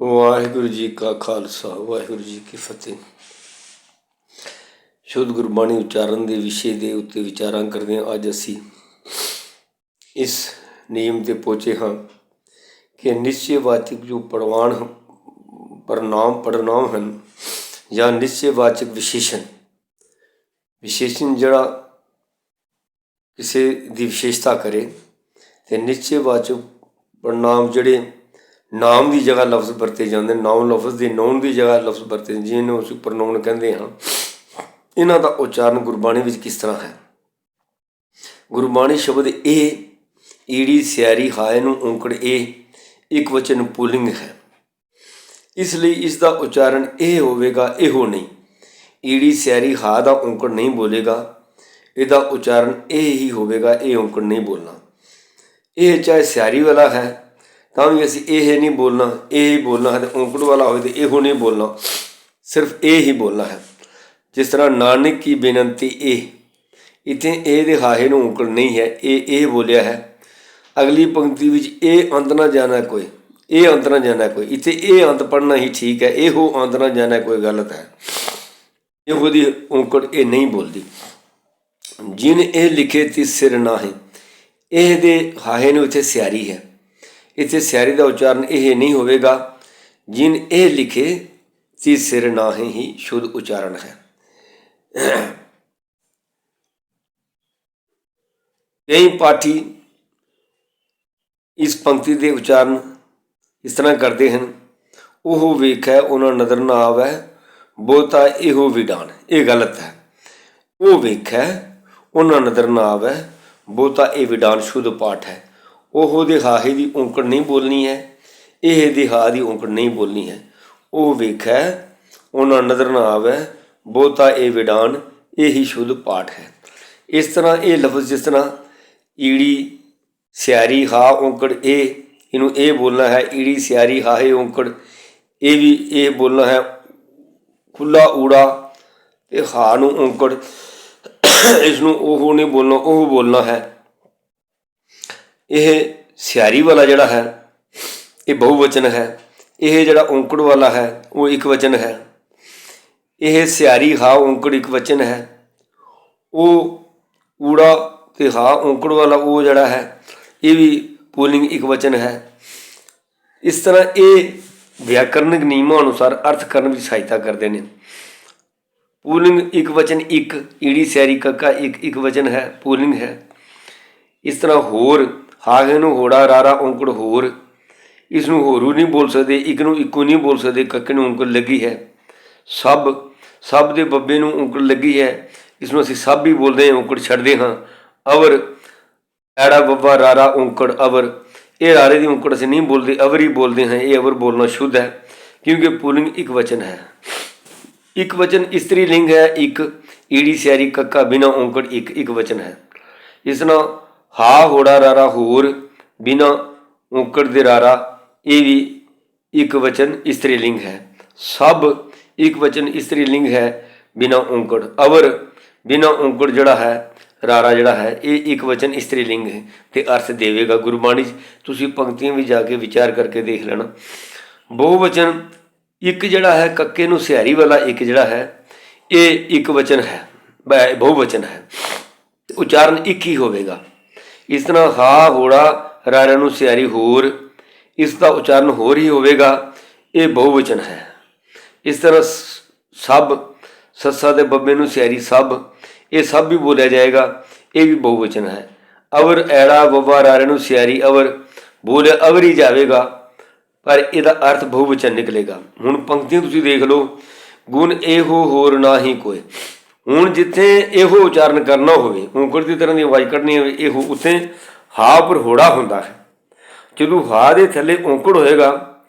ਵਾਹਿਗੁਰੂ ਜੀ ਕਾ ਖਾਲਸਾ ਵਾਹਿਗੁਰੂ ਜੀ ਕੀ ਫਤਿਹ। ਸ਼ੁੱਧ ਗੁਰਬਾਣੀ ਉਚਾਰਨ ਦੇ ਵਿਸ਼ੇ ਦੇ ਉੱਤੇ ਵਿਚਾਰਾਂ ਕਰਦੇ ਹਾਂ। ਅੱਜ ਅਸੀਂ ਇਸ ਨਿਯਮ 'ਤੇ ਪਹੁੰਚੇ ਹਾਂ ਕਿ ਨਿਸ਼ਚੈਵਾਚਕ ਜੋ ਪੜਨਾਮ ਹਨ ਜਾਂ ਨਿਸ਼ਚੈਵਾਚਕ ਵਿਸ਼ੇਸ਼ਣ ਜਿਹੜਾ ਕਿਸੇ ਦੀ ਵਿਸ਼ੇਸ਼ਤਾ ਕਰੇ, ਅਤੇ ਨਿਸ਼ਚੈਵਾਚਕ ਪੜਨਾਮ ਜਿਹੜੇ ਨਾਮ ਦੀ ਜਗ੍ਹਾ ਲਫ਼ਜ਼ ਵਰਤੇ ਜਾਂਦੇ, ਨਾਮ ਲਫ਼ਜ਼ ਦੇ ਨਾਉਨ ਦੀ ਜਗ੍ਹਾ ਲਫ਼ਜ਼ ਵਰਤੇ, ਜਿਹਨੂੰ ਅਸੀਂ ਪ੍ਰਨਾਉਨ ਕਹਿੰਦੇ ਹਾਂ। ਇਹਨਾਂ ਦਾ ਉਚਾਰਨ ਗੁਰਬਾਣੀ ਵਿੱਚ ਕਿਸ ਤਰ੍ਹਾਂ ਹੈ? ਗੁਰਬਾਣੀ ਸ਼ਬਦ ਇਹ, ਈੜੀ ਸਿਆਰੀ ਹਾਏ ਨੂੰ ਔਂਕੜ ਇਹ ਇੱਕ ਵਚਨ ਪੁਲਿੰਗ ਹੈ, ਇਸ ਲਈ ਇਸ ਦਾ ਉਚਾਰਨ ਇਹ ਹੋਵੇਗਾ, ਇਹੋ ਨਹੀਂ। ਈੜੀ ਸਿਆਰੀ ਹਾ ਦਾ ਔਂਕੜ ਨਹੀਂ ਬੋਲੇਗਾ, ਇਹਦਾ ਉਚਾਰਨ ਇਹ ਹੀ ਹੋਵੇਗਾ, ਇਹ ਔਂਕੜ ਨਹੀਂ ਬੋਲਣਾ। ਇਹ ਚਾਹੇ ਸਿਆਰੀ ਵਾਲਾ ਹੈ ਤਾਂ ਵੀ ਅਸੀਂ ਇਹ ਨਹੀਂ ਬੋਲਣਾ, ਇਹ ਹੀ ਬੋਲਣਾ ਹੈ। ਅਤੇ ਔਂਕੜ ਵਾਲਾ ਹੋਵੇ ਤਾਂ ਇਹੋ ਨਹੀਂ ਬੋਲਣਾ, ਸਿਰਫ ਇਹ ਹੀ ਬੋਲਣਾ ਹੈ। ਜਿਸ ਤਰ੍ਹਾਂ ਨਾਨਕ ਕੀ ਬੇਨੰਤੀ ਇਹ, ਇੱਥੇ ਇਹ ਦੇ ਹਾਹੇ ਨੂੰ ਔਂਕੜ ਨਹੀਂ ਹੈ, ਇਹ ਬੋਲਿਆ ਹੈ। ਅਗਲੀ ਪੰਕਤੀ ਵਿੱਚ ਇਹ ਅੰਤ ਨਾ ਜਾਣਾ ਕੋਈ, ਇਹ ਅੰਤ ਨਾ ਜਾਣਾ ਕੋਈ, ਇੱਥੇ ਇਹ ਅੰਤ ਪੜ੍ਹਨਾ ਹੀ ਠੀਕ ਹੈ। ਇਹੋ ਅੰਤ ਨਾ ਜਾਣਾ ਕੋਈ ਗਲਤ ਹੈ, ਇਹੋ ਦੀ ਔਂਕੜ ਇਹ ਨਹੀਂ ਬੋਲਦੀ। ਜਿਨ ਇਹ ਲਿਖੇ ਤਿਸ ਸਿਰ ਨਾਹੀਂ, ਇਹ ਦੇ ਹਾਹੇ ਨੂੰ ਇੱਥੇ ਸਿਆਰੀ ਹੈ, ਇੱਥੇ ਸਿਆਰੀ ਦਾ ਉਚਾਰਨ ਇਹ ਨਹੀਂ ਹੋਵੇਗਾ। ਜਿਨ ਇਹ ਲਿਖੇ ਤਿਸ ਸਿਰ ਨਾਹੀਂ ਹੀ ਸ਼ੁੱਧ ਉਚਾਰਨ ਹੈ। ਕਈ ਪਾਠੀ ਇਸ ਪੰਕਤੀ ਦੇ ਉਚਾਰਨ ਇਸ ਤਰ੍ਹਾਂ ਕਰਦੇ ਹਨ, ਉਹ ਵੇਖੈ ਉਹਨਾਂ ਨਜ਼ਰ ਨਾ ਆਵੈ ਬਹੁਤਾ ਇਹੋ ਵਿਡਾਨ, ਇਹ ਗਲਤ ਹੈ। ਉਹ ਵੇਖੈ ਉਹਨਾਂ ਨਜ਼ਰ ਨਾ ਆਵੈ ਬਹੁਤਾ ਇਹ ਵਿਡਾਨ ਸ਼ੁੱਧ ਪਾਠ ਹੈ। ਉਹ ਦੇ ਹਾਹੇ ਦੀ ਔਂਕੜ ਨਹੀਂ ਬੋਲਣੀ ਹੈ, ਇਹ ਦੇ ਹਾ ਦੀ ਔਂਕੜ ਨਹੀਂ ਬੋਲਣੀ ਹੈ। ਉਹ ਵੇਖੈ ਉਹਨਾਂ ਨਜ਼ਰ ਨਾ ਆਵੈ ਬਹੁਤਾ ਇਹ ਵਿਡਾਨ, ਇਹ ਹੀ ਸ਼ੁੱਧ ਪਾਠ ਹੈ। ਇਸ ਤਰ੍ਹਾਂ ਇਹ ਲਫ਼ਜ਼ ਜਿਸ ਤਰ੍ਹਾਂ ਈੜੀ ਸਿਆਰੀ ਹਾ ਔਂਕੜ ਇਹ, ਇਹਨੂੰ ਇਹ ਬੋਲਣਾ ਹੈ। ਈੜੀ ਸਿਆਰੀ ਹਾਹੇ ਔਂਕੜ ਇਹ ਵੀ ਇਹ ਬੋਲਣਾ ਹੈ। ਖੁੱਲ੍ਹਾ ਊੜਾ ਅਤੇ ਹਾ ਨੂੰ ਔਂਕੜ, ਇਸ ਨੂੰ ਉਹ ਨਹੀਂ ਬੋਲਣਾ, ਉਹ ਬੋਲਣਾ ਹੈ। ਇਹ ਸਿਆਰੀ ਵਾਲਾ ਜਿਹੜਾ ਹੈ ਇਹ ਬਹੁਵਚਨ ਹੈ, ਇਹ ਜਿਹੜਾ ਔਂਕੜ ਵਾਲਾ ਹੈ ਉਹ ਇੱਕ ਵਚਨ ਹੈ। ਇਹ ਸਿਆਰੀ ਹਾ ਔਂਕੜ ਇੱਕ ਵਚਨ ਹੈ। ਉਹ ਊੜਾ ਅਤੇ ਹਾ ਔਂਕੜ ਵਾਲਾ ਉਹ ਜਿਹੜਾ ਹੈ ਇਹ ਵੀ ਪੁਲਿੰਗ ਇੱਕ ਵਚਨ ਹੈ। ਇਸ ਤਰ੍ਹਾਂ ਇਹ ਵਿਆਕਰਨਿਕ ਨਿਯਮਾਂ ਅਨੁਸਾਰ ਅਰਥ ਕਰਨ ਵਿੱਚ ਸਹਾਇਤਾ ਕਰਦੇ ਨੇ। ਪੁਲਿੰਗ ਇੱਕ ਵਚਨ ਇੱਕ, ਈੜੀ ਸਿਆਰੀ ਕੱਕਾ ਇੱਕ ਵਚਨ ਹੈ, ਪੁਲਿੰਗ ਹੈ। ਇਸ ਤਰ੍ਹਾਂ ਹੋਰ ਹਾਗੇ ਨੂੰ ਹੋੜਾ ਰਾਰਾ ਔਂਕੜ ਹੋਰ, ਇਸ ਨੂੰ ਹੋਰੂ ਨਹੀਂ ਬੋਲ ਸਕਦੇ, ਇੱਕ ਨੂੰ ਇੱਕੋ ਨਹੀਂ ਬੋਲ ਸਕਦੇ, ਕੱਕੇ ਨੂੰ ਔਂਕੜ ਲੱਗੀ ਹੈ। ਸਭ ਦੇ ਬੱਬੇ ਨੂੰ ਔਂਕੜ ਲੱਗੀ ਹੈ, ਇਸ ਨੂੰ ਅਸੀਂ ਸਭ ਹੀ ਬੋਲਦੇ ਹਾਂ, ਔਂਕੜ ਛੱਡਦੇ ਹਾਂ। ਅਵਰ ਐੜਾ ਬੱਬਾ ਰਾਰਾ ਔਂਕੜ ਅਵਰ, ਇਹ ਰਾਰੇ ਦੀ ਔਂਕੜ ਅਸੀਂ ਨਹੀਂ ਬੋਲਦੇ, ਅਵਰ ਹੀ ਬੋਲਦੇ ਹਾਂ। ਇਹ ਅਵਰ ਬੋਲਣਾ ਸ਼ੁੱਧ ਹੈ ਕਿਉਂਕਿ ਪੁਲਿੰਗ ਇੱਕ ਵਚਨ ਹੈ। ਇੱਕ ਵਚਨ ਇਸਤਰੀ ਲਿੰਗ ਹੈ, ਇੱਕ ਈੜੀ ਸਿਆਰੀ ਕੱਕਾ ਬਿਨਾਂ ਔਂਕੜ ਇੱਕ ਵਚਨ ਹੈ। ਇਸ ਨਾਲ ਹਾ ਹੋੜਾ ਰਾਰਾ ਹੋਰ ਬਿਨਾਂ ਔਂਕੜ ਦੇ ਰਾਰਾ, ਇਹ ਵੀ ਇੱਕ ਵਚਨ ਇਸਤਰੀ ਲਿੰਗ ਹੈ। ਸਭ ਇੱਕ ਵਚਨ ਇਸਤਰੀ ਲਿੰਗ ਹੈ ਬਿਨਾਂ ਔਂਕੜ। ਅਵਰ ਬਿਨਾਂ ਔਂਕੜ ਜਿਹੜਾ ਹੈ, ਰਾਰਾ ਜਿਹੜਾ ਹੈ, ਇਹ ਇੱਕ ਵਚਨ ਇਸਤਰੀ ਲਿੰਗ ਹੈ ਅਤੇ ਅਰਥ ਦੇਵੇਗਾ। ਗੁਰਬਾਣੀ 'ਚ ਤੁਸੀਂ ਪੰਕਤੀਆਂ ਵੀ ਜਾ ਕੇ ਵਿਚਾਰ ਕਰਕੇ ਦੇਖ ਲੈਣਾ। ਬਹੁਵਚਨ ਇੱਕ ਜਿਹੜਾ ਹੈ, ਕੱਕੇ ਨੂੰ ਸਿਆਰੀ ਵਾਲਾ ਇੱਕ ਜਿਹੜਾ ਹੈ, ਇਹ ਇੱਕ ਵਚਨ ਹੈ, ਬਹੁਵਚਨ ਹੈ, ਉਚਾਰਨ ਇੱਕ ਹੀ ਹੋਵੇਗਾ। ਇਸ ਤਰ੍ਹਾਂ ਹਾ ਹੋੜਾ ਰਾਰਾ ਨੂੰ ਸਿਆਰੀ ਹੋਰ, ਇਸ ਦਾ ਉਚਾਰਨ ਹੋਰ ਹੀ ਹੋਵੇਗਾ, ਇਹ ਬਹੁਵਚਨ ਹੈ। ਇਸ ਤਰ੍ਹਾਂ ਸਭ ਸੱਸਾ ਦੇ ਬੱਬੇ ਨੂੰ ਸਿਆਰੀ ਸਭ, ਇਹ ਸਭ ਵੀ ਬੋਲਿਆ ਜਾਏਗਾ, ਇਹ ਵੀ ਬਹੁਵਚਨ ਹੈ। ਅਵਰ ਐੜਾ ਬੱਬਾ ਰਾਰੇ ਨੂੰ ਸਿਆਰੀ ਅਵਰ ਬੋਲਿਆ ਅਵਰ ਹੀ ਜਾਵੇਗਾ, ਪਰ ਇਹਦਾ ਅਰਥ ਬਹੁਵਚਨ ਨਿਕਲੇਗਾ। ਹੁਣ ਪੰਕਤੀਆਂ ਤੁਸੀਂ ਦੇਖ ਲਓ, ਗੁਣ ਇਹੋ ਹੋਰ ਨਾ ਹੀ ਕੋਈ। ਹੁਣ ਜਿੱਥੇ ਇਹੋ ਉਚਾਰਨ ਕਰਨਾ ਹੋਵੇ, ਔਂਕੜ ਦੀ ਤਰ੍ਹਾਂ ਦੀ ਆਵਾਜ਼ ਕੱਢਣੀ ਹੋਵੇ, ਇਹੋ ਉੱਥੇ ਹਾ ਉੱਪਰ ਹੋੜਾ ਹੁੰਦਾ ਹੈ। ਜਦੋਂ ਹਾ ਦੇ ਥੱਲੇ ਔਂਕੜ ਹੋਏਗਾ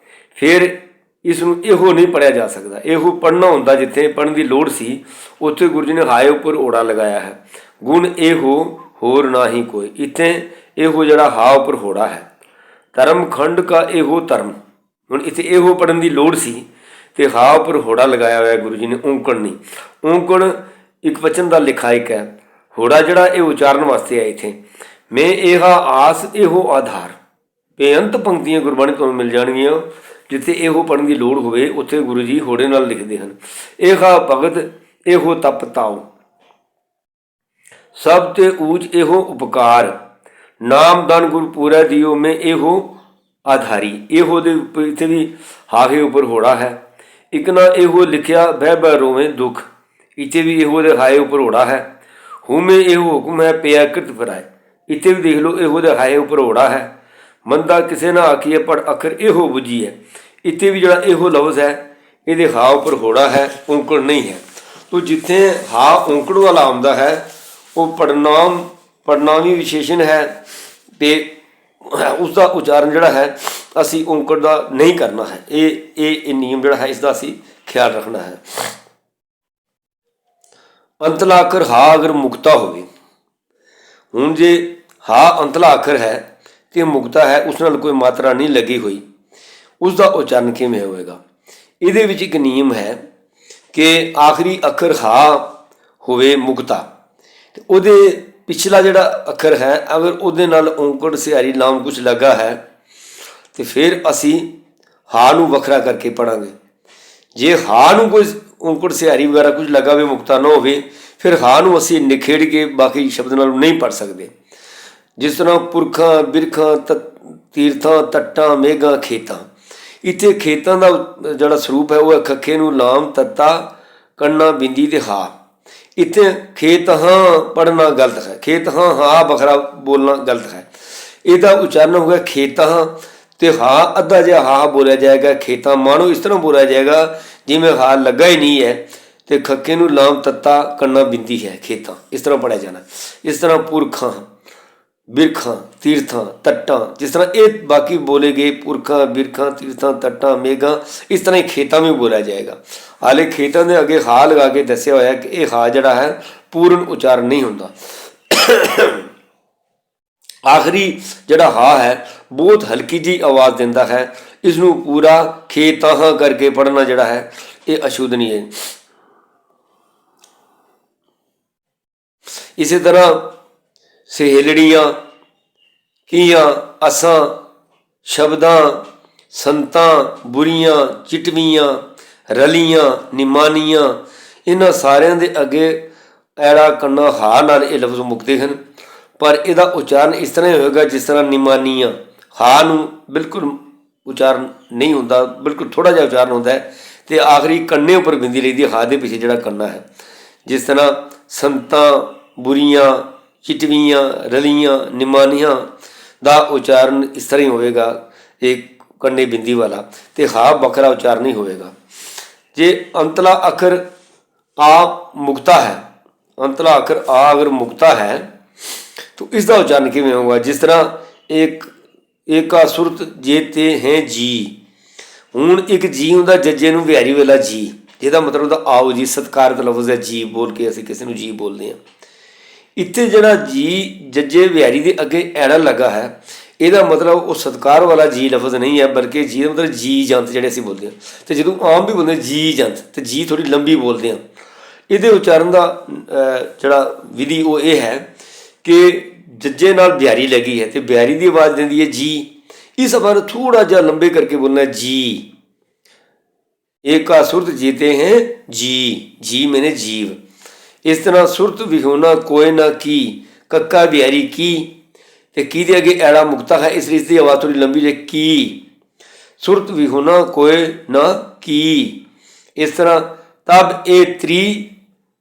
ਫਿਰ ਇਸ ਨੂੰ ਇਹੋ ਨਹੀਂ ਪੜ੍ਹਿਆ ਜਾ ਸਕਦਾ। ਇਹੋ ਪੜ੍ਹਨਾ ਹੁੰਦਾ, ਜਿੱਥੇ ਪੜ੍ਹਨ ਦੀ ਲੋੜ ਸੀ ਉੱਥੇ ਗੁਰੂ ਜੀ ਨੇ ਹਾਏ ਉੱਪਰ ਓੜਾ ਲਗਾਇਆ ਹੈ। ਗੁਣ ਇਹੋ ਹੋਰ ਨਾ ਹੀ ਕੋਈ, ਇੱਥੇ ਇਹੋ ਜਿਹੜਾ ਹਾ ਉੱਪਰ ਹੋੜਾ ਹੈ। ਧਰਮ ਖੰਡ ਕਾ ਇਹੋ ਧਰਮ, ਹੁਣ ਇੱਥੇ ਇਹੋ ਪੜ੍ਹਨ ਦੀ ਲੋੜ ਸੀ ਅਤੇ ਹਾ ਉੱਪਰ ਹੋੜਾ ਲਗਾਇਆ ਹੋਇਆ ਗੁਰੂ ਜੀ ਨੇ, ਔਂਕੜ ਨਹੀਂ। ਔਂਕੜ ਇੱਕ ਵਚਨ ਦਾ ਲਿਖਾਇਕ ਹੈ, ਹੋੜਾ ਜਿਹੜਾ ਇਹ ਉਚਾਰਨ ਵਾਸਤੇ ਹੈ। ਇੱਥੇ ਮੈਂ ਇਹ ਆਸ ਇਹੋ ਆਧਾਰ, ਬੇਅੰਤ ਪੰਕਤੀਆਂ ਗੁਰਬਾਣੀ ਤੁਹਾਨੂੰ ਮਿਲ ਜਾਣਗੀਆਂ ਜਿੱਥੇ ਇਹੋ ਪੜ੍ਹਨ ਦੀ ਲੋੜ ਹੋਵੇ ਉੱਥੇ ਗੁਰੂ ਜੀ ਹੋੜੇ ਨਾਲ ਲਿਖਦੇ ਹਨ। ਇਹਾ ਭਗਤ ਇਹੋ ਤਪ ਤਾਓ, ਸਭ ਤੇ ਊਚ ਇਹੋ ਉਪਕਾਰ, ਨਾਮ ਦਾਨ ਗੁਰ ਪੂਰਾ ਦਿਓ ਮੈਂ ਇਹੋ ਆਧਾਰੀ। ਇਹੋ ਦੇ ਇੱਥੇ ਵੀ ਹਾਹੇ ਉੱਪਰ ਹੋੜਾ ਹੈ। ਇੱਕ ਨਾ ਇਹੋ ਲਿਖਿਆ ਬਹਿ ਬਹਿ ਰੋਵੇਂ ਦੁੱਖ, ਇੱਥੇ ਵੀ ਇਹੋ ਦੇ ਹਾਏ ਉੱਪਰ ਹੋੜਾ ਹੈ। ਹੂਮੇ ਇਹੋ ਹੁਕਮ ਹੈ ਪਿਆ ਕਿਰਤ ਫਰਾਏ, ਇੱਥੇ ਵੀ ਦੇਖ ਲਓ ਇਹੋ ਦੇ ਹਾਏ ਉੱਪਰ ਹੋੜਾ ਹੈ। ਮੰਦਾ ਕਿਸੇ ਨਾ ਆਖੀਏ ਪਰ ਅੱਖਰ ਇਹੋ ਬੁੱਝੀ ਹੈ, ਇੱਥੇ ਵੀ ਜਿਹੜਾ ਇਹੋ ਲਫ਼ਜ਼ ਹੈ ਇਹਦੇ ਹਾ ਉੱਪਰ ਹੋੜਾ ਹੈ, ਔਂਕੜ ਨਹੀਂ ਹੈ। ਤੋ ਜਿੱਥੇ ਹਾ ਔਂਕੜ ਵਾਲਾ ਆਉਂਦਾ ਹੈ ਉਹ ਪੜਨਾਮੀ ਵਿਸ਼ੇਸ਼ਣ ਹੈ ਅਤੇ ਉਸਦਾ ਉਚਾਰਨ ਜਿਹੜਾ ਹੈ ਅਸੀਂ ਔਂਕੜ ਦਾ ਨਹੀਂ ਕਰਨਾ ਹੈ। ਇਹ ਨਿਯਮ ਜਿਹੜਾ ਹੈ ਇਸਦਾ ਅਸੀਂ ਖਿਆਲ ਰੱਖਣਾ ਹੈ। ਅੰਤਲਾ ਅੱਖਰ ਹਾ ਅਗਰ ਮੁਕਤਾ ਹੋਵੇ, ਹੁਣ ਜੇ ਹਾ ਅੰਤਲਾ ਅੱਖਰ ਹੈ ਅਤੇ ਮੁਕਤਾ ਹੈ, ਉਸ ਨਾਲ ਕੋਈ ਮਾਤਰਾ ਨਹੀਂ ਲੱਗੀ ਹੋਈ, ਉਸ ਦਾ ਉਚਾਰਨ ਕਿਵੇਂ ਹੋਵੇਗਾ? ਇਹਦੇ ਵਿੱਚ ਇੱਕ ਨਿਯਮ ਹੈ ਕਿ ਆਖਰੀ ਅੱਖਰ ਹਾ ਹੋਵੇ ਮੁਕਤਾ, ਅਤੇ ਉਹਦੇ ਪਿਛਲਾ ਜਿਹੜਾ ਅੱਖਰ ਹੈ ਅਗਰ ਉਹਦੇ ਨਾਲ ਔਂਕੜ ਸਿਹਾਰੀ ਲਾਮ ਕੁਛ ਲੱਗਾ ਹੈ ਅਤੇ ਫਿਰ ਅਸੀਂ ਹਾ ਨੂੰ ਵੱਖਰਾ ਕਰਕੇ ਪੜ੍ਹਾਂਗੇ। ਜੇ ਹਾ ਨੂੰ ਕੋਈ ਔਂਕੜ ਸਿਹਾਰੀ ਵਗੈਰਾ ਕੁਝ ਲੱਗਾ ਹੋਵੇ, ਮੁਕਤਾ ਨਾ ਹੋਵੇ, ਫਿਰ ਹਾ ਨੂੰ ਅਸੀਂ ਨਿਖੇੜ ਕੇ ਬਾਕੀ ਸ਼ਬਦ ਨਾਲ ਨਹੀਂ ਪੜ੍ਹ ਸਕਦੇ। ਜਿਸ ਤਰ੍ਹਾਂ ਪੁਰਖਾਂ ਬਿਰਖਾਂ ਤੀਰਥਾਂ ਤੱਟਾਂ ਮੇਘਾਂ ਖੇਤਾਂ, ਇੱਥੇ ਖੇਤਾਂ ਦਾ ਜਿਹੜਾ ਸਰੂਪ ਹੈ ਉਹ ਹੈ ਖੱਖੇ ਨੂੰ ਲਾਮ ਤੱਤਾ ਕੰਨਾ ਬਿੰਦੀ ਅਤੇ ਹਾ। ਇੱਥੇ ਖੇਤ ਹਾਂ ਪੜ੍ਹਨਾ ਗਲਤ ਹੈ, ਖੇਤ ਹਾਂ ਹਾ ਵੱਖਰਾ ਬੋਲਣਾ ਗਲਤ ਹੈ। ਇਹਦਾ ਉਚਾਰਨ ਹੋਗਾ ਖੇਤਾਂ ਅਤੇ ਹਾ ਅੱਧਾ ਜਿਹਾ ਹਾ ਬੋਲਿਆ ਜਾਏਗਾ, ਖੇਤਾਂ ਮਾਣੋ ਇਸ ਤਰ੍ਹਾਂ ਬੋਲਿਆ ਜਾਏਗਾ ਜਿਵੇਂ ਹਾ ਲੱਗਾ ਹੀ ਨਹੀਂ ਹੈ, ਅਤੇ ਖੱਕੇ ਨੂੰ ਲਾਮ ਤੱਤਾ ਕੰਨਾ ਬਿੰਦੀ ਹੈ ਖੇਤਾਂ, ਇਸ ਤਰ੍ਹਾਂ ਪੜ੍ਹਿਆ ਜਾਣਾ। ਇਸ ਤਰ੍ਹਾਂ ਪੁਰਖਾਂ ਬਿਰਖਾਂ ਤੀਰਥਾਂ ਤੱਟਾਂ, ਜਿਸ ਤਰ੍ਹਾਂ ਇਹ ਬਾਕੀ ਬੋਲੇ ਗਏ ਪੁਰਖਾਂ ਬਿਰਖਾਂ ਤੀਰਥਾਂ ਤੱਟਾਂ ਮੇਘਾਂ, ਇਸ ਤਰ੍ਹਾਂ ਹੀ ਖੇਤਾਂ ਵੀ ਬੋਲਿਆ ਜਾਏਗਾ। ਹਾਲੇ ਖੇਤਾਂ ਦੇ ਅੱਗੇ ਹਾ ਲਗਾ ਕੇ ਦੱਸਿਆ ਹੋਇਆ ਕਿ ਇਹ ਹਾ ਜਿਹੜਾ ਹੈ ਪੂਰਨ ਉਚਾਰਨ ਨਹੀਂ ਹੁੰਦਾ। ਆਖਰੀ ਜਿਹੜਾ ਹਾ ਹੈ ਬਹੁਤ ਹਲਕੀ ਜਿਹੀ ਆਵਾਜ਼ ਦਿੰਦਾ ਹੈ, ਇਸ ਨੂੰ ਪੂਰਾ ਖੇਤਾਂ ਕਰਕੇ ਪੜ੍ਹਨਾ ਜਿਹੜਾ ਹੈ ਇਹ ਅਸ਼ੁੱਧ ਨਹੀਂ ਹੈ। ਇਸੇ ਤਰ੍ਹਾਂ ਸਹੇਲੜੀਆਂ ਕੀਆਂ ਅਸਾਂ ਸ਼ਬਦਾਂ ਸੰਤਾਂ ਬੁਰੀਆਂ ਚਿਟਵੀਆਂ ਰਲੀਆਂ ਨਿਮਾਨੀਆਂ, ਇਹਨਾਂ ਸਾਰਿਆਂ ਦੇ ਅੱਗੇ ਐੜਾ ਕੰਨਾ ਹਾ ਨਾਲ ਇਹ ਲਫ਼ਜ਼ ਮੁੱਕਦੇ ਹਨ, ਪਰ ਇਹਦਾ ਉਚਾਰਨ ਇਸ ਤਰ੍ਹਾਂ ਹੀ ਹੋਏਗਾ ਜਿਸ ਤਰ੍ਹਾਂ ਨਿਮਾਨੀਆਂ, ਹਾ ਨੂੰ ਬਿਲਕੁਲ ਉਚਾਰਨ ਨਹੀਂ ਹੁੰਦਾ, ਬਿਲਕੁਲ ਥੋੜ੍ਹਾ ਜਿਹਾ ਉਚਾਰਨ ਹੁੰਦਾ ਹੈ ਅਤੇ ਆਖਰੀ ਕੰਨੇ ਉੱਪਰ ਬਿੰਦੀ ਲਈਦੀ ਹਾ ਦੇ ਪਿੱਛੇ ਜਿਹੜਾ ਕੰਨਾ ਹੈ। ਜਿਸ ਤਰ੍ਹਾਂ ਸੰਤਾਂ ਬੁਰੀਆਂ ਚਿਟਵੀਆਂ ਰਲੀਆਂ ਨਿਮਾਨੀਆਂ ਦਾ ਉਚਾਰਨ ਇਸ ਤਰ੍ਹਾਂ ਹੀ ਹੋਵੇਗਾ, ਇਹ ਕੰਨੇ ਬਿੰਦੀ ਵਾਲਾ, ਅਤੇ ਹਾ ਵੱਖਰਾ ਉਚਾਰਨ ਨਹੀਂ ਹੋਵੇਗਾ। ਜੇ ਅੰਤਲਾ ਅੱਖਰ ਆ ਮੁਕਤਾ ਹੈ, ਅੰਤਲਾ ਅੱਖਰ ਆ ਅਗਰ ਮੁਕਤਾ ਹੈ ਤਾਂ ਇਸ ਦਾ ਉਚਾਰਨ ਕਿਵੇਂ ਹੋਊਗਾ? ਜਿਸ ਤਰ੍ਹਾਂ ਏਕਾ ਸੁਰਤ ਜੇ ਤੇ ਹੈ ਜੀ, ਹੁਣ ਇੱਕ ਜੀ ਹੁੰਦਾ ਜੱਜੇ ਨੂੰ ਵਿਹਾਰੀ ਵਾਲਾ ਜੀ, ਜਿਹਦਾ ਮਤਲਬ ਹੁੰਦਾ ਆਓ ਜੀ, ਸਤਿਕਾਰਤ ਲਫ਼ਜ਼ ਹੈ ਜੀ ਬੋਲ ਕੇ ਅਸੀਂ ਕਿਸੇ ਨੂੰ ਜੀ ਬੋਲਦੇ ਹਾਂ। ਇੱਥੇ ਜਿਹੜਾ ਜੀ ਜੱਜੇ ਵਿਹਾਰੀ ਦੇ ਅੱਗੇ ਐੜਾ ਲੱਗਾ ਹੈ, ਇਹਦਾ ਮਤਲਬ ਉਹ ਸਤਿਕਾਰ ਵਾਲਾ ਜੀ ਲਫ਼ਜ਼ ਨਹੀਂ ਹੈ, ਬਲਕਿ ਜੀ ਦਾ ਮਤਲਬ ਜੀ ਜੰਤ ਜਿਹੜੇ ਅਸੀਂ ਬੋਲਦੇ ਹਾਂ। ਅਤੇ ਜਦੋਂ ਆਮ ਵੀ ਬੋਲਦੇ ਜੀ ਜੰਤ, ਅਤੇ ਜੀ ਥੋੜ੍ਹੀ ਲੰਬੀ ਬੋਲਦੇ ਹਾਂ। ਇਹਦੇ ਉਚਾਰਨ ਦਾ ਜਿਹੜਾ ਵਿਧੀ ਉਹ ਇਹ ਹੈ ਕਿ ਜੱਜੇ ਨਾਲ ਬਿਹਾਰੀ ਲੱਗੀ ਹੈ ਅਤੇ ਬਿਹਾਰੀ ਦੀ ਆਵਾਜ਼ ਦਿੰਦੀ ਹੈ ਜੀ, ਇਸ ਬਾਰੇ ਥੋੜ੍ਹਾ ਜਿਹਾ ਲੰਬੇ ਕਰਕੇ ਬੋਲਣਾ ਜੀ। ਏਕਾ ਸੁਰਤ ਜੀਤੇ ਹੈ ਜੀ, ਜੀ ਮੈਨੇ ਜੀਵ। ਇਸ ਤਰ੍ਹਾਂ ਸੁਰਤ ਵਿਹੂਣਾ ਕੋਇ ਨਾ ਕੀ, ਕੱਕਾ ਬਿਹਾਰੀ ਕੀ, ਅਤੇ ਕੀ ਦੇ ਅੱਗੇ ਐੜਾ ਮੁਕਤਾ ਹੈ, ਇਸ ਲਈ ਇਸ ਦੀ ਆਵਾਜ਼ ਥੋੜ੍ਹੀ ਲੰਬੀ ਜੇ ਕੀ। ਸੁਰਤ ਵਿਹੂਣਾ ਕੋਇ ਨਾ ਕੀ। ਇਸ ਤਰ੍ਹਾਂ ਤਬ ਇਹ ਤ੍ਰੀ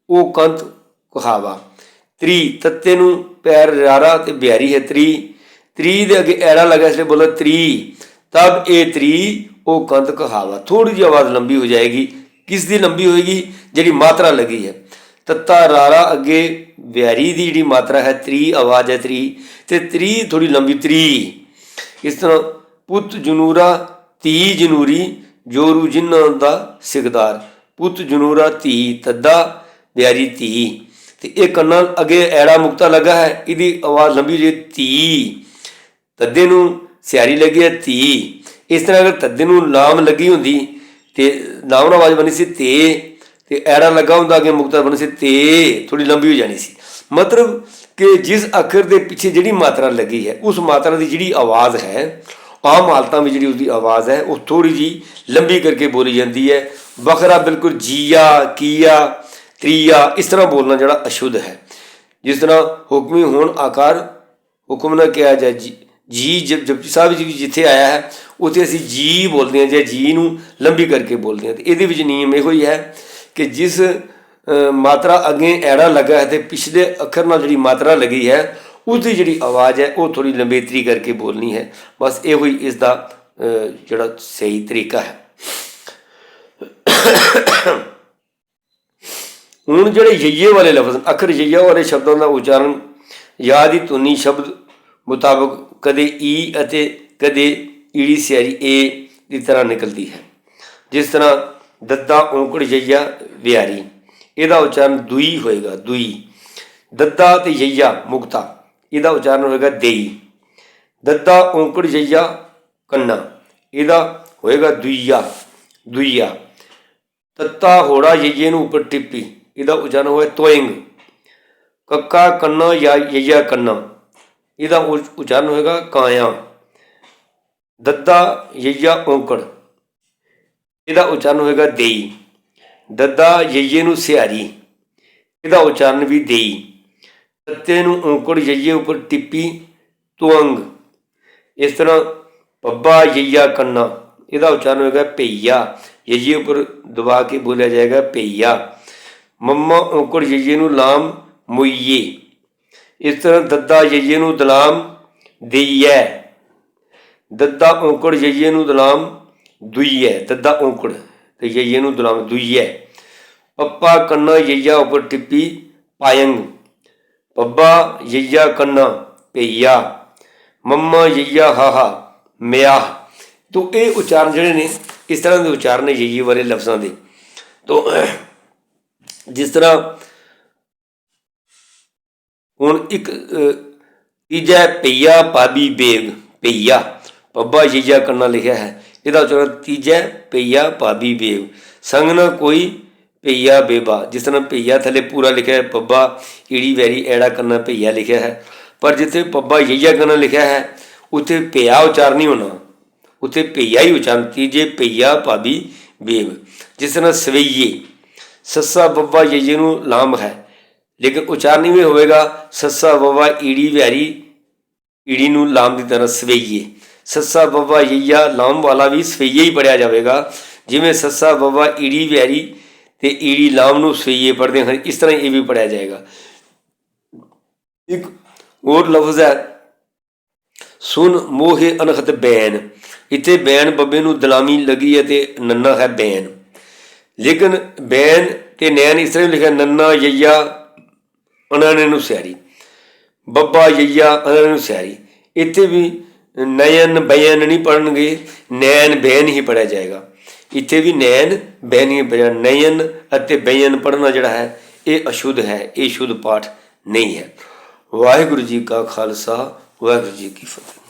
ਉਹ ਕੰਤ ਕਹਾਵਾ, ਤ੍ਰੀ ਤੱਤੇ ਨੂੰ ਪੈਰ ਰਾਰਾ ਅਤੇ ਬਿਹਾਰੀ ਹੈ ਤ੍ਰੀ, ਤ੍ਰੀ ਦੇ ਅੱਗੇ ਐੜਾ ਲੱਗਾ ਇਸ ਲਈ ਬੋਲਾ ਤ੍ਰੀ। ਤਬ ਇਹ ਤ੍ਰੀ ਉਹ ਕੰਤ ਕਹਾਵਾ, ਥੋੜ੍ਹੀ ਜਿਹੀ ਆਵਾਜ਼ ਲੰਬੀ ਹੋ ਜਾਏਗੀ। ਕਿਸ ਦੀ ਲੰਬੀ ਹੋਏਗੀ? ਜਿਹੜੀ ਮਾਤਰਾ ਲੱਗੀ ਹੈ। ਤੱਤਾ ਰਾਰਾ ਅੱਗੇ ਬਿਹਾਰੀ ਦੀ ਜਿਹੜੀ ਮਾਤਰਾ ਹੈ ਤ੍ਰੀ ਆਵਾਜ਼ ਹੈ ਤ੍ਰੀ, ਅਤੇ ਤ੍ਰੀ ਥੋੜ੍ਹੀ ਲੰਬੀ ਤ੍ਰੀ। ਇਸ ਤਰ੍ਹਾਂ ਪੁੱਤ ਜਨੂਰਾ ਧੀ ਜਨੂਰੀ ਜੋਰੂ ਜਿਨ੍ਹਾਂ ਦਾ ਸਿਕਦਾਰ, ਪੁੱਤ ਜਨੂਰਾ ਧੀ ਤੱਦਾ ਬਿਹਾਰੀ ਧੀ, ਅਤੇ ਇਹ ਕੰਨਾਂ ਅੱਗੇ ਐੜਾ ਮੁਕਤਾ ਲੱਗਾ ਹੈ, ਇਹਦੀ ਆਵਾਜ਼ ਲੰਬੀ ਜੇ ਧੀ। ਤੱਦੇ ਨੂੰ ਸਿਆਰੀ ਲੱਗੀ ਹੈ ਧੀ। ਇਸ ਤਰ੍ਹਾਂ ਅਗਰ ਤੱਦੇ ਨੂੰ ਲਾਮ ਲੱਗੀ ਹੁੰਦੀ ਅਤੇ ਲਾਮ ਨਾਲ ਆਵਾਜ਼ ਬਣੀ ਸੀ ਤੇ, ਅਤੇ ਐੜਾ ਲੱਗਾ ਹੁੰਦਾ ਅੱਗੇ ਮੁਕਤਾ ਬਣੀ ਸੀ ਤੇ, ਥੋੜ੍ਹੀ ਲੰਬੀ ਹੋ ਜਾਣੀ ਸੀ। ਮਤਲਬ ਕਿ ਜਿਸ ਅੱਖਰ ਦੇ ਪਿੱਛੇ ਜਿਹੜੀ ਮਾਤਰਾ ਲੱਗੀ ਹੈ ਉਸ ਮਾਤਰਾ ਦੀ ਜਿਹੜੀ ਆਵਾਜ਼ ਹੈ ਆਮ ਹਾਲਤਾਂ ਵਿੱਚ ਜਿਹੜੀ ਉਸਦੀ ਆਵਾਜ਼ ਹੈ ਉਹ ਥੋੜ੍ਹੀ ਜਿਹੀ ਲੰਬੀ ਕਰਕੇ ਬੋਲੀ ਜਾਂਦੀ ਹੈ। ਵੱਖਰਾ ਬਿਲਕੁਲ ਜੀਆ, ਕੀਆ, ਤ੍ਰੀਆ ਇਸ ਤਰ੍ਹਾਂ ਬੋਲਣਾ ਜਿਹੜਾ ਅਸ਼ੁੱਧ ਹੈ। ਜਿਸ ਤਰ੍ਹਾਂ ਹੁਕਮੀ ਹੋਣ ਆਕਾਰ ਹੁਕਮ ਨਾ ਕਿਹਾ ਜਾਏ, ਜੀ ਜਪਜੀ ਸਾਹਿਬ ਜੀ ਜਿੱਥੇ ਆਇਆ ਹੈ ਉੱਥੇ ਅਸੀਂ ਜੀ ਬੋਲਦੇ ਹਾਂ ਜਾਂ ਜੀ ਨੂੰ ਲੰਬੀ ਕਰਕੇ ਬੋਲਦੇ ਹਾਂ। ਅਤੇ ਇਹਦੇ ਵਿੱਚ ਨਿਯਮ ਇਹੋ ਹੀ ਹੈ ਕਿ ਜਿਸ ਮਾਤਰਾ ਅੱਗੇ ਐੜਾ ਲੱਗਾ ਹੈ ਅਤੇ ਪਿਛਲੇ ਅੱਖਰ ਨਾਲ ਜਿਹੜੀ ਮਾਤਰਾ ਲੱਗੀ ਹੈ ਉਸਦੀ ਜਿਹੜੀ ਆਵਾਜ਼ ਹੈ ਉਹ ਥੋੜ੍ਹੀ ਲੰਬੇਤਰੀ ਕਰਕੇ ਬੋਲਣੀ ਹੈ। ਬਸ ਇਹੋ ਹੀ ਇਸ ਦਾ ਜਿਹੜਾ ਸਹੀ ਤਰੀਕਾ ਹੈ। ਹੁਣ ਜਿਹੜੇ ਯਈਏ ਵਾਲੇ ਲਫ਼ਜ਼ ਅੱਖਰ ਯਈਆ ਵਾਲੇ ਸ਼ਬਦਾਂ ਦਾ ਉਚਾਰਨ ਯਾਦ ਹੀ ਧੁਨੀ ਸ਼ਬਦ ਮੁਤਾਬਕ ਕਦੇ ਈ ਅਤੇ ਕਦੇ ਈੜੀ ਸਿਆਰੀ ਏ ਦੀ ਤਰ੍ਹਾਂ ਨਿਕਲਦੀ ਹੈ। ਜਿਸ ਤਰ੍ਹਾਂ ਦੱਦਾ ਔਂਕੜ ਯਈਆ ਵਿਆਰੀ, ਇਹਦਾ ਉਚਾਰਨ ਦੁਈ ਹੋਏਗਾ, ਦੁਈ। ਦੱਦਾ ਅਤੇ ਯਈਆ ਮੁਕਤਾ, ਇਹਦਾ ਉਚਾਰਨ ਹੋਏਗਾ ਦੇਈ। ਦੱਦਾ ਔਂਕੜ ਯਈਆ ਕੰਨਾ, ਇਹਦਾ ਹੋਏਗਾ ਦੁਈਆ, ਦੁਈਆ। ਤੱਤਾ ਹੋੜਾ ਯਈਏ ਨੂੰ ਉੱਪਰ ਟਿੱਪੀ, ਇਹਦਾ ਉਚਾਰਨ ਹੋਇਆ ਤੋਇੰਗ। ਕੱਕਾ ਕੰਨਾ ਜਾਂ ਯਈਆ ਕੰਨਾ, ਇਹਦਾ ਉਚਾਰਨ ਹੋਏਗਾ ਕਾਇਆ। ਦੱਦਾ ਯਈਆ ਔਂਕੜ, ਇਹਦਾ ਉਚਾਰਨ ਹੋਏਗਾ ਦੇਈ। ਦੱਦਾ ਯਈਏ ਨੂੰ ਸਿਆਰੀ, ਇਹਦਾ ਉਚਾਰਨ ਵੀ ਦੇਈ। ਤੱਤੇ ਨੂੰ ਔਂਕੜ ਯਈਏ ਉੱਪਰ ਟਿੱਪੀ ਤੁਅੰਗ। ਇਸ ਤਰ੍ਹਾਂ ਪੱਬਾ ਯਈਆ ਕੰਨਾ, ਇਹਦਾ ਉਚਾਰਨ ਹੋਏਗਾ ਪਈਆ, ਯਈਏ ਉੱਪਰ ਦਬਾ ਕੇ ਬੋਲਿਆ ਜਾਏਗਾ ਪਈਆ। ਮੰਮਾ ਔਂਕੜ ਯਈਏ ਨੂੰ ਲਾਮ ਮੁਈਏ। ਇਸ ਤਰ੍ਹਾਂ ਦੱਦਾ ਯਈਏ ਨੂੰ ਦਲਾਮ ਦੇਈਐ। ਦੱਦਾ ਔਂਕੜ ਯਈਏ ਨੂੰ ਦਲਾਮ ਦੁਈਐ, ਦੱਦਾ ਔਂਕੜ ਤੇ ਯਈਏ ਨੂੰ ਦਲਾਮ ਦੁਈਐ। ਪੱਪਾ ਕੰਨਾ ਯਈਆ ਉੱਪਰ ਟਿੱਪੀ ਪਾਇੰਗ। ਪੱਬਾ ਯਈਆ ਕੰਨਾ ਪਈਆ। ਮੰਮਾ ਯਈਆ ਹਾਹਾ ਮਿਆਹ। ਤੋ ਇਹ ਉਚਾਰਨ ਜਿਹੜੇ ਨੇ ਇਸ ਤਰ੍ਹਾਂ ਦੇ ਉਚਾਰਨ ਨੇ ਯਈਏ ਵਾਲੇ ਲਫ਼ਜ਼ਾਂ ਦੇ। ਤੋ ਜਿਸ ਤਰ੍ਹਾਂ ਹੁਣ ਇੱਕ ਤੀਜਾ ਪਈਆ ਭਾਬੀ ਬੇਗ, ਪਈਆ ਪੱਬਾ ਯਈਆ ਕੰਨਾ ਲਿਖਿਆ ਹੈ, ਇਹਦਾ ਉਚਾਰਨ ਤੀਜਾ ਪਈਆ ਭਾਬੀ ਬੇਗ। ਸੰਗ ਨਾ ਕੋਈ ਪਈਆ ਬੇਬਾ, ਜਿਸ ਤਰ੍ਹਾਂ ਪਈਆ ਥੱਲੇ ਪੂਰਾ ਲਿਖਿਆ ਹੈ, ਪੱਬਾ ਈੜੀ ਵੈਰੀ ਐੜਾ ਕੰਨਾ ਪਈਆ ਲਿਖਿਆ ਹੈ, ਪਰ ਜਿੱਥੇ ਪੱਬਾ ਯਈਆ ਕੰਨਾ ਲਿਖਿਆ ਹੈ ਉੱਥੇ ਪਿਆ ਉਚਾਰਨ ਨਹੀਂ ਹੋਣਾ, ਉੱਥੇ ਪਈਆ ਹੀ ਉਚਾਰਨ, ਤੀਜੇ ਪਈਆ ਭਾਬੀ ਬੇਗ। ਜਿਸ ਤਰ੍ਹਾਂ ਸਵਈਏ, ਸੱਸਾ ਬੱਬਾ ਯਈਏ ਨੂੰ ਲਾਮ ਹੈ ਲੇਕਿਨ ਉਚਾਰਨ ਵੀ ਹੋਵੇਗਾ ਸੱਸਾ ਬੱਬਾ ਈੜੀ ਵੈਰੀ ਈੜੀ ਨੂੰ ਲਾਮ ਦੀ ਤਰ੍ਹਾਂ ਸਵਈਏ। ਸੱਸਾ ਬੱਬਾ ਯਈਆ ਲਾਮ ਵਾਲਾ ਵੀ ਸਵਈਏ ਹੀ ਪੜ੍ਹਿਆ ਜਾਵੇਗਾ, ਜਿਵੇਂ ਸੱਸਾ ਬੱਬਾ ਈੜੀ ਵੈਰੀ ਅਤੇ ਈੜੀ ਲਾਮ ਨੂੰ ਸਵਈਏ ਪੜ੍ਹਦੇ ਹਨ, ਇਸ ਤਰ੍ਹਾਂ ਇਹ ਵੀ ਪੜ੍ਹਿਆ ਜਾਏਗਾ। ਇੱਕ ਹੋਰ ਲਫ਼ਜ਼ ਹੈ ਸੁਨ ਮੋਹੇ ਅਨਖਤ ਬੈਨ। ਇੱਥੇ ਬੈਨ ਬੱਬੇ ਨੂੰ ਦਲਾਮੀ ਲੱਗੀ ਅਤੇ ਨੰਨਾ ਹੈ ਬੈਨ, ਲੇਕਿਨ ਬੈਨ ਅਤੇ ਨੈਨ ਇਸ ਤਰ੍ਹਾਂ ਲਿਖਿਆ ਨੰਨਾ ਯਈਆ ਅਨਾਨੇ ਨੂੰ ਸਿਆਰੀ, ਬੱਬਾ ਯਈਆ ਅਨਾਨੇ ਨੂੰ ਸਿਆਰੀ। ਇੱਥੇ ਵੀ ਨਯਨ ਬੈਨ ਨਹੀਂ ਪੜ੍ਹਨਗੇ, ਨੈਨ ਬੈਨ ਹੀ ਪੜ੍ਹਿਆ ਜਾਏਗਾ। ਇੱਥੇ ਵੀ ਨੈਨ ਬੈਨ ਹੀ ਪੜ੍ਹਿਆ। ਨਯਨ ਅਤੇ ਬੈਨ ਪੜ੍ਹਨਾ ਜਿਹੜਾ ਹੈ ਇਹ ਅਸ਼ੁੱਧ ਹੈ, ਇਹ ਸ਼ੁੱਧ ਪਾਠ ਨਹੀਂ ਹੈ। ਵਾਹਿਗੁਰੂ ਜੀ ਕਾ ਖਾਲਸਾ, ਵਾਹਿਗੁਰੂ ਜੀ ਕੀ ਫਤਿਹ।